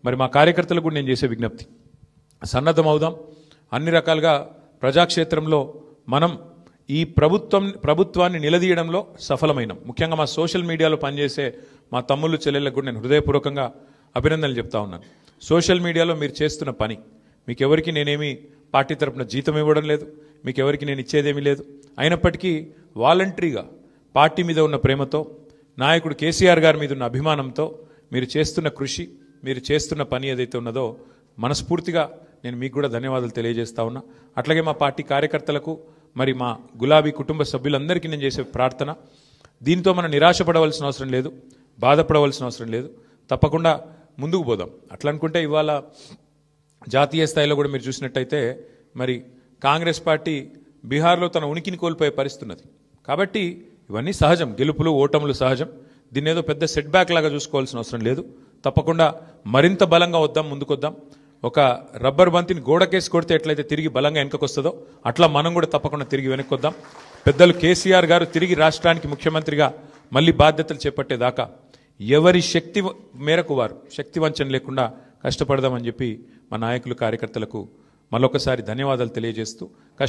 మరి మా కార్యకర్తలకు కూడా నేను చేసే విజ్ఞప్తి, సన్నద్ధం అవుదాం. అన్ని రకాలుగా ప్రజాక్షేత్రంలో మనం ఈ ప్రభుత్వాన్ని నిలదీయడంలో సఫలమైనాం. ముఖ్యంగా మా సోషల్ మీడియాలో పనిచేసే మా తమ్ముళ్ళు చెల్లెళ్ళకు కూడా నేను హృదయపూర్వకంగా అభినందనలు చెప్తా ఉన్నాను. సోషల్ మీడియాలో మీరు చేస్తున్న పని, మీకెవరికి నేనేమి పార్టీ తరపున జీతం ఇవ్వడం లేదు, మీకెవరికి నేను ఇచ్చేదేమీ లేదు. అయినప్పటికీ వాలంటరీగా పార్టీ మీద ఉన్న ప్రేమతో, నాయకుడు కేసీఆర్ గారి మీద ఉన్న అభిమానంతో మీరు చేస్తున్న కృషి, మీరు చేస్తున్న పని ఏదైతే ఉన్నదో మనస్ఫూర్తిగా నేను మీకు కూడా ధన్యవాదాలు తెలియజేస్తా ఉన్నా. అట్లాగే మా పార్టీ కార్యకర్తలకు, మరి మా గులాబీ కుటుంబ సభ్యులందరికీ నేను చేసే ప్రార్థన, దీంతో మనం నిరాశపడవలసిన అవసరం లేదు, బాధపడవలసిన అవసరం లేదు. తప్పకుండా ముందుకు పోదాం. అట్లా అనుకుంటే ఇవాళ జాతీయ స్థాయిలో కూడా మీరు చూసినట్టయితే మరి కాంగ్రెస్ పార్టీ బీహార్లో తన ఉనికిని కోల్పోయే పరిస్థితి ఉన్నది. కాబట్టి ఇవన్నీ సహజం, గెలుపులు ఓటములు సహజం. దీన్ని ఏదో పెద్ద సెట్ బ్యాక్ లాగా చూసుకోవాల్సిన అవసరం లేదు. తప్పకుండా మరింత బలంగా వద్దాం, ముందుకొద్దాం. ఒక రబ్బర్ బంతిని గోడకేసి కొడితే ఎట్లయితే తిరిగి బలంగా వెనకకొస్తుందో అట్లా మనం కూడా తప్పకుండా తిరిగి వెనక్కొద్దాం. పెద్దలు కేసీఆర్ గారు తిరిగి రాష్ట్రానికి ముఖ్యమంత్రిగా మళ్ళీ బాధ్యతలు చేపట్టేదాకా ఎవరి శక్తి మేరకు వారు శక్తి వంచన లేకుండా కష్టపడదామని చెప్పి మా నాయకులు కార్యకర్తలకు మరొకసారి ధన్యవాదాలు తెలియజేస్తూ